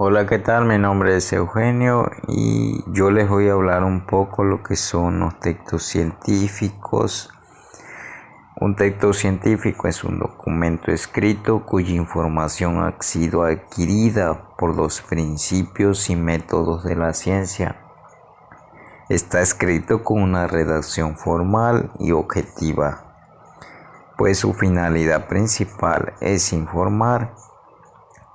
Hola, ¿qué tal? Mi nombre es Eugenio y yo les voy a hablar un poco lo que son los textos científicos. Un texto científico es un documento escrito cuya información ha sido adquirida por los principios y métodos de la ciencia. Está escrito con una redacción formal y objetiva, pues su finalidad principal es informar.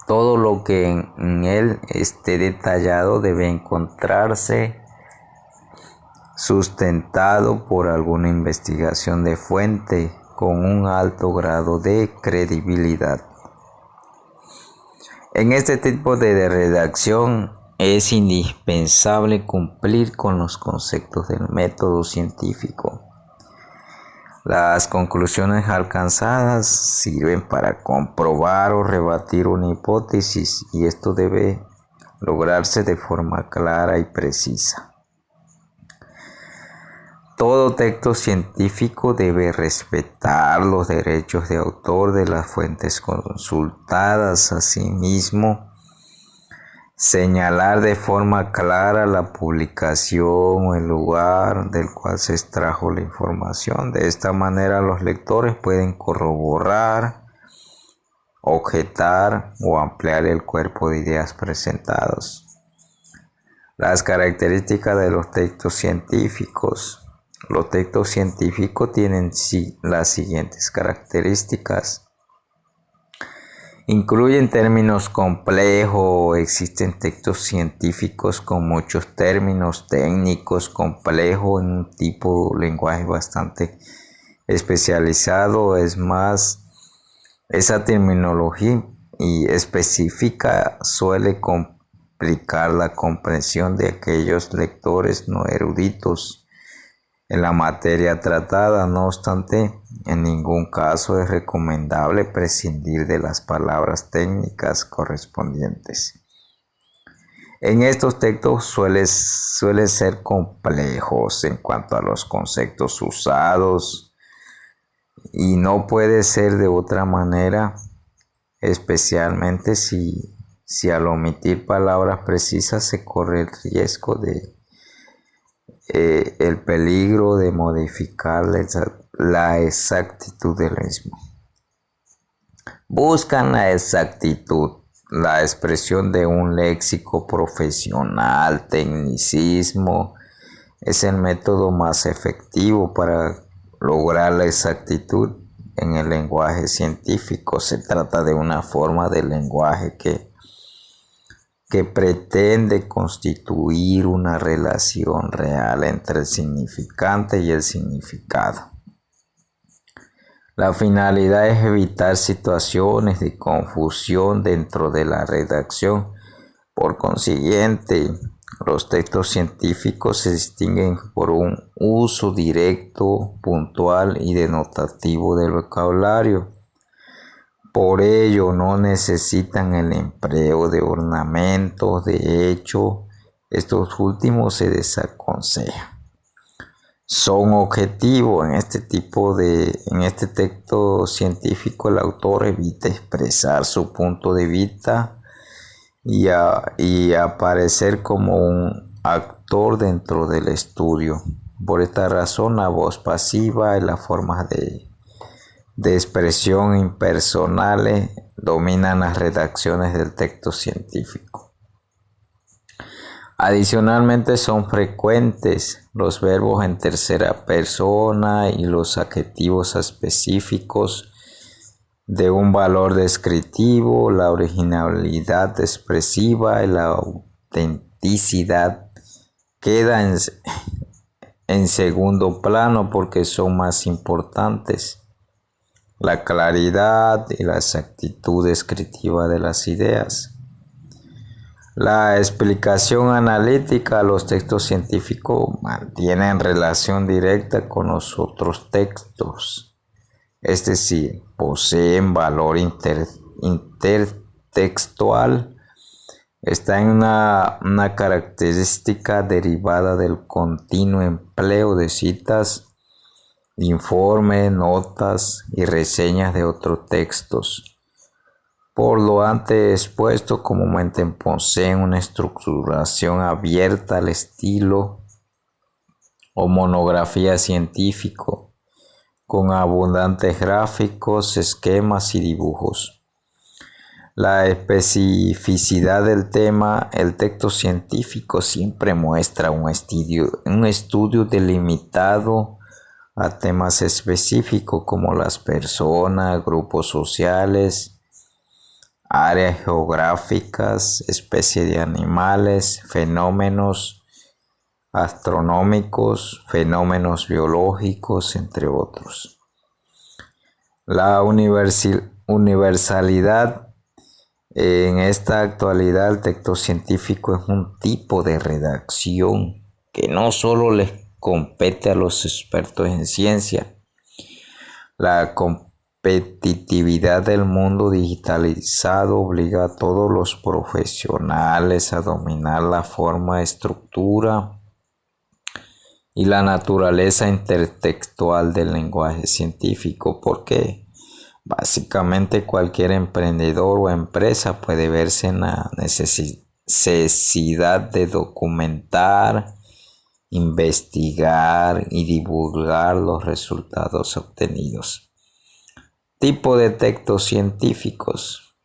Todo lo que en él esté detallado debe encontrarse sustentado por alguna investigación de fuente con un alto grado de credibilidad. En este tipo de redacción es indispensable cumplir con los conceptos del método científico. Las conclusiones alcanzadas sirven para comprobar o rebatir una hipótesis y esto debe lograrse de forma clara y precisa. Todo texto científico debe respetar los derechos de autor de las fuentes consultadas. Asimismo, señalar de forma clara la publicación o el lugar del cual se extrajo la información. De esta manera los lectores pueden corroborar, objetar o ampliar el cuerpo de ideas presentados. Las características de los textos científicos. Los textos científicos tienen las siguientes características. Incluyen términos complejos. Existen textos científicos con muchos términos técnicos complejos en un tipo de lenguaje bastante especializado. Es más, esa terminología y específica suele complicar la comprensión de aquellos lectores no eruditos en la materia tratada. No obstante, en ningún caso es recomendable prescindir de las palabras técnicas correspondientes. En estos textos suelen ser complejos en cuanto a los conceptos usados y no puede ser de otra manera, especialmente si al omitir palabras precisas se corre el riesgo de el peligro de modificar la exactitud del mismo. Buscan la exactitud, la expresión de un léxico profesional, tecnicismo, es el método más efectivo para lograr la exactitud en el lenguaje científico. Se trata de una forma de lenguaje que pretende constituir una relación real entre el significante y el significado. La finalidad es evitar situaciones de confusión dentro de la redacción. Por consiguiente, los textos científicos se distinguen por un uso directo, puntual y denotativo del vocabulario. Por ello, no necesitan el empleo de ornamentos. De hecho, estos últimos se desaconsejan. Son objetivos. En este texto científico, el autor evita expresar su punto de vista y aparecer como un actor dentro del estudio. Por esta razón, la voz pasiva y las formas de expresión impersonales dominan las redacciones del texto científico. Adicionalmente, son frecuentes los verbos en tercera persona y los adjetivos específicos de un valor descriptivo. La originalidad expresiva y la autenticidad quedan en segundo plano porque son más importantes la claridad y la exactitud descriptiva de las ideas. La explicación analítica. Los textos científicos mantienen relación directa con los otros textos, es decir, poseen valor intertextual. Está en una característica derivada del continuo empleo de citas, informes, notas y reseñas de otros textos. Por lo antes expuesto, comúnmente poseen una estructuración abierta al estilo o monografía científico, con abundantes gráficos, esquemas y dibujos. La especificidad del tema, el texto científico siempre muestra un estudio delimitado a temas específicos como las personas, grupos sociales, áreas geográficas, especies de animales, fenómenos astronómicos, fenómenos biológicos, entre otros. La universalidad. En esta actualidad, el texto científico es un tipo de redacción que no solo les compete a los expertos en ciencia. La competitividad del mundo digitalizado obliga a todos los profesionales a dominar la forma, estructura y la naturaleza intertextual del lenguaje científico. ¿Por qué? Básicamente cualquier emprendedor o empresa puede verse en la necesidad de documentar, investigar y divulgar los resultados obtenidos. Tipo de textos científicos.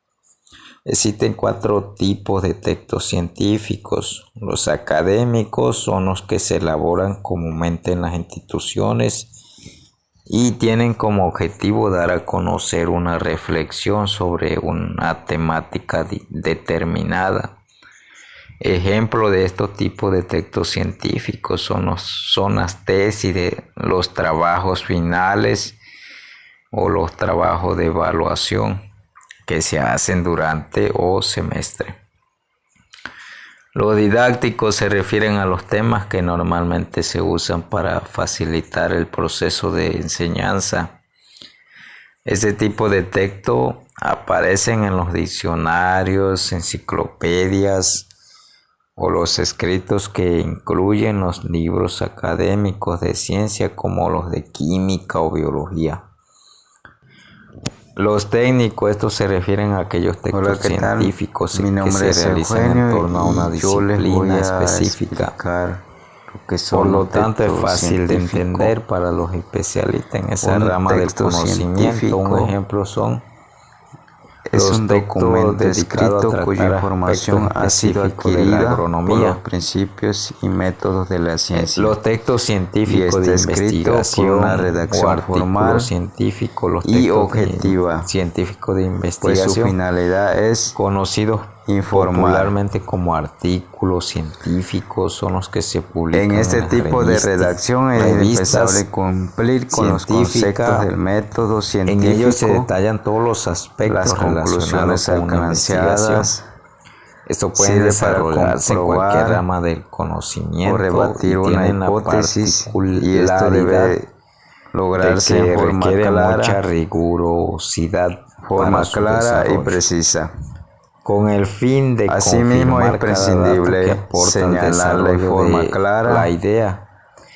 Existen 4 tipos de textos científicos. Los académicos son los que se elaboran comúnmente en las instituciones y tienen como objetivo dar a conocer una reflexión sobre una temática determinada. Ejemplo de estos tipos de textos científicos son las tesis de los trabajos finales o los trabajos de evaluación que se hacen durante o semestre. Los didácticos se refieren a los temas que normalmente se usan para facilitar el proceso de enseñanza. Este tipo de texto aparecen en los diccionarios, enciclopedias o los escritos que incluyen los libros académicos de ciencia como los de química o biología. Los técnicos, estos se refieren a aquellos textos científicos que se realizan en torno a una disciplina específica. Por lo tanto, es fácil de entender para los especialistas en esa rama del conocimiento. Un ejemplo son es un documento escrito cuya información ha sido adquirida por los principios y métodos de la ciencia. Los textos científicos de investigación, por una redacción formal científico, los y objetiva, científicos de investigación, pues su finalidad es conocidos popularmente como artículos científicos, son los que se publican en este tipo de redacción. Es indispensable cumplir con los conceptos del método científico. En ellos se detallan todos los aspectos, las conclusiones alcanzadas. Esto puede desarrollarse en cualquier rama del conocimiento o rebatir una hipótesis, y esto debe lograrse en forma clara, mucha rigurosidad, y precisa. Con el fin de asimismo es imprescindible señalar de forma clara la idea,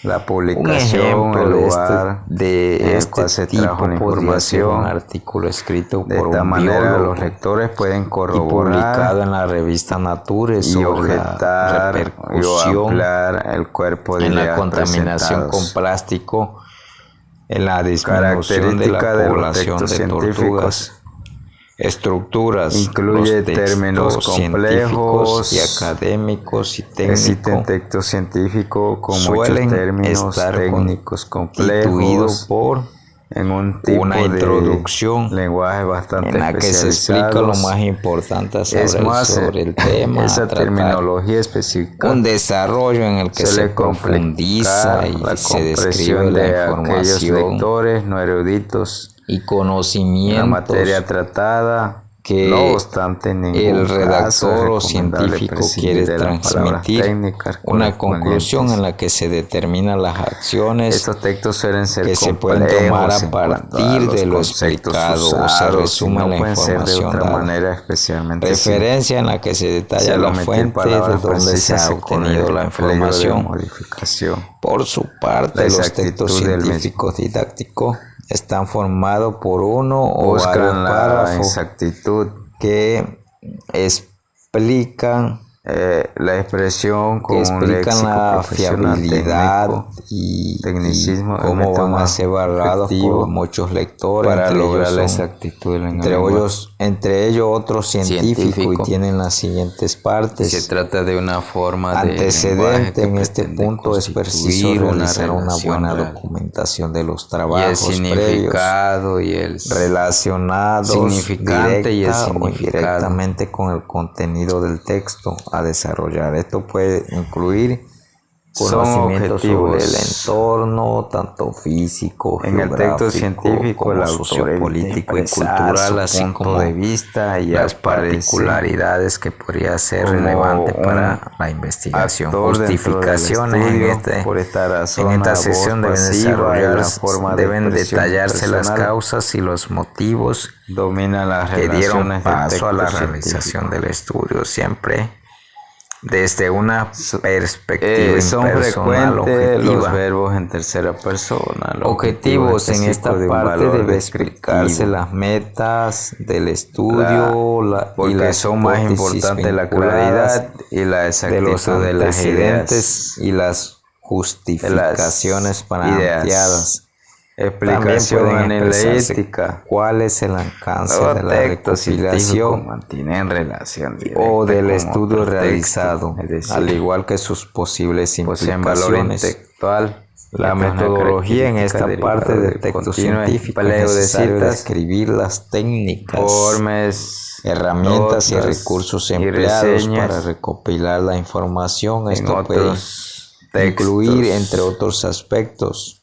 la publicación, el lugar de el cual se trajo la información. Un artículo escrito de por esta un manera biólogo los lectores pueden corroborar y publicado en la revista Nature y objetar y ampliar el cuerpo de en la contaminación con plástico, en la disminución de la población de tortugas. Estructuras, incluye términos complejos y académicos y técnicos. Existen textos científicos con muchos términos técnicos complejos por en un tipo una introducción de lenguaje bastante en la que se explica lo más importante sobre el tema. Esa terminología específica, un desarrollo en el que se profundiza y la se describe de la información, aquellos lectores no eruditos y conocimientos, la materia tratada, que no obstante el redactor o científico quiere transmitir una conclusión en la que se determinan las acciones. Estos textos suelen ser que se pueden tomar a partir de lo explicado o se resume la información dada. Referencia en la que se detalla la fuente de donde se ha obtenido la información. Por su parte, los textos científicos didácticos están formados por uno o varios párrafos que explican la expresión con explican la fiabilidad y tecnicismo cómo van a ser evaluados por muchos lectores para lograr la exactitud entre ellos otros científicos, y tienen las siguientes partes. Se trata de una forma antecedente en este punto. Es preciso realizar una buena documentación de los trabajos y el significado previos, y el relacionados significante y el o indirectamente con el contenido del texto a desarrollar. Esto puede incluir conocimientos sobre el entorno, tanto físico, en el texto científico, como sociopolítico y cultural, así como de vista y las particularidades que podría ser relevante para la investigación. Justificaciones por esta razón, en esta sección deben detallarse las causas y los motivos que dieron paso a la realización del estudio, siempre desde una perspectiva son frecuentes los verbos en tercera persona. Objetivos en esta parte debe explicarse las metas del estudio porque y las son más importantes la claridad y la exactitud de las ideas y las justificaciones planteadas. Explicación analítica. ¿Cuál es el alcance de la recopilación mantienen relación o del estudio realizado, al igual que sus posibles implicaciones? La metodología en esta parte del texto científico es necesario describir las técnicas, herramientas y recursos empleados para recopilar la información. Esto puede incluir, entre otros aspectos,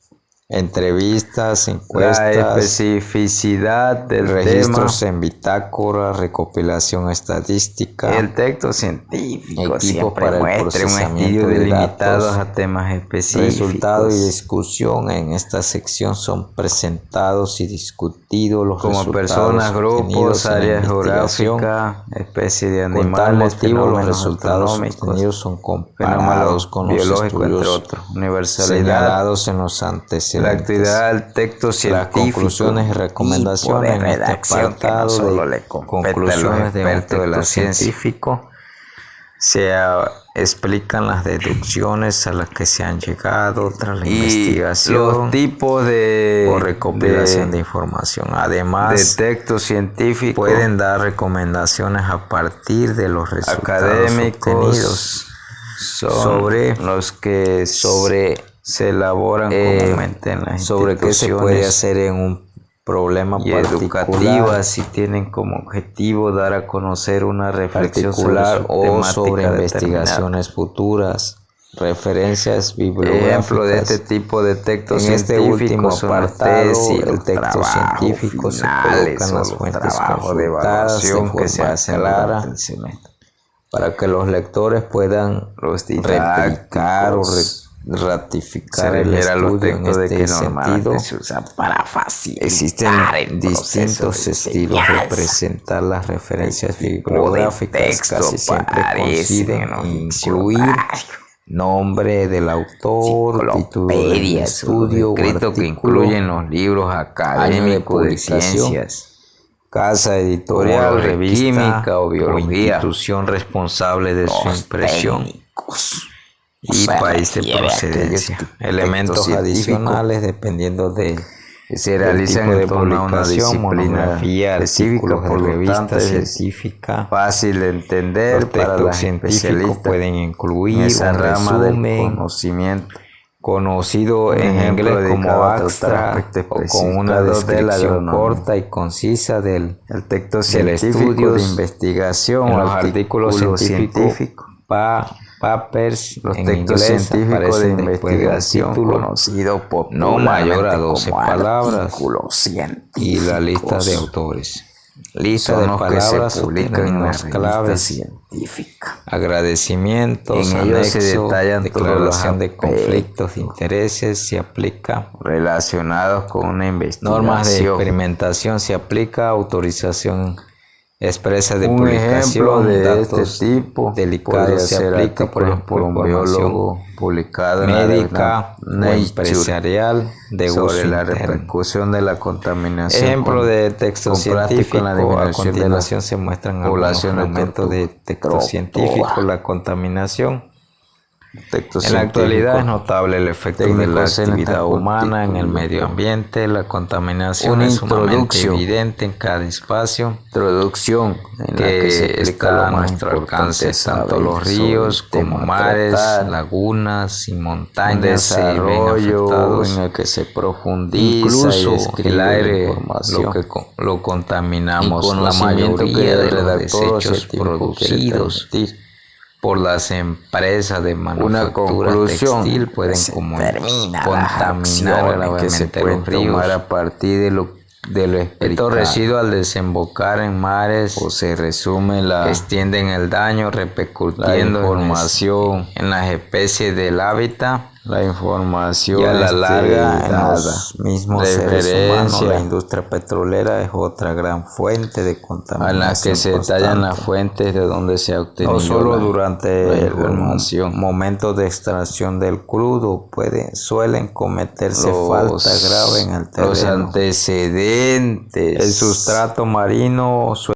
entrevistas, encuestas, la especificidad del registros tema, en bitácora, recopilación estadística, el texto científico, equipos para el procesamiento de limitados a temas específicos. Resultados y discusión en esta sección son presentados y discutidos los como personas, grupos, áreas geográficas, especies de animales. Con tal motivo, los resultados obtenidos son comparados con los estudios señalados en los antecedentes. La actividad del texto científico, las conclusiones y recomendaciones en este apartado de conclusiones de un texto científico se explican las deducciones a las que se han llegado tras la investigación, los tipos o recopilación de información. Además, de texto científico pueden dar recomendaciones a partir de los resultados académicos obtenidos sobre los que se elaboran comúnmente en las sobre qué se puede hacer en un problema y educativas, si tienen como objetivo dar a conocer una reflexión particular o sobre investigaciones futuras. Referencias bibliográficas. Ejemplo de este tipo de textos en este último apartado, el texto científico se colocan las fuentes consultadas de forma clara para que los lectores puedan replicar o ratificar el estudio en este sentido. Se usa para facilitar. Existen distintos estilos de presentar las referencias bibliográficas. Casi siempre coinciden en incluir nombre del autor, título del estudio, escrito que incluyen los libros académicos de ciencias, casa editorial, revista, química o biología, institución responsable de su impresión y país de procedencia. Elementos adicionales dependiendo de se realizan de en torno a una publicación, monografía, artículos de revista científica, fácil de entender para los especialistas. Pueden incluir esa un rama resumen del conocimiento conocido en inglés como abstract, o con una descripción corta y concisa del texto científico de investigación, los artículos científicos, papers, los en textos inglés científicos de investigación conocido no mayor a 12 palabras y la lista de autores. Lista de palabras que se publican en las claves científicas. Agradecimientos, en ellos se detallan declaración de conflictos de intereses, se aplica relacionados con una investigación. Normas de experimentación se aplica, autorización expresa de publicación de datos este tipo delicados se aplica por ejemplo un biólogo publicado médica en o empresarial de sobre uso la interno. repercusión de la contaminación. Ejemplo de texto científico. En la disminución a continuación se muestran algunos fragmentos de texto científico. La contaminación. En la actualidad es notable el efecto de la actividad humana en el medio ambiente. La contaminación es sumamente evidente en cada espacio. Introducción en que la que se está a nuestro alcance, tanto los ríos como mares, lagunas y montañas se ven afectados, en el que se profundiza incluso y el aire lo contaminamos. La mayoría de los desechos producidos por las empresas de manufactura textil pueden contaminar gravemente los ríos. A partir de lo Estos residuos al desembocar en mares se resume que extienden el daño repercutiendo en las especies del hábitat. La información y a la larga en dada. los mismos seres humanos. La industria petrolera es otra gran fuente de contaminación en la que se detallan las fuentes de donde se ha obtenido no solo durante el momento de extracción del crudo suelen cometerse faltas graves en el terreno. Los antecedentes, el sustrato marino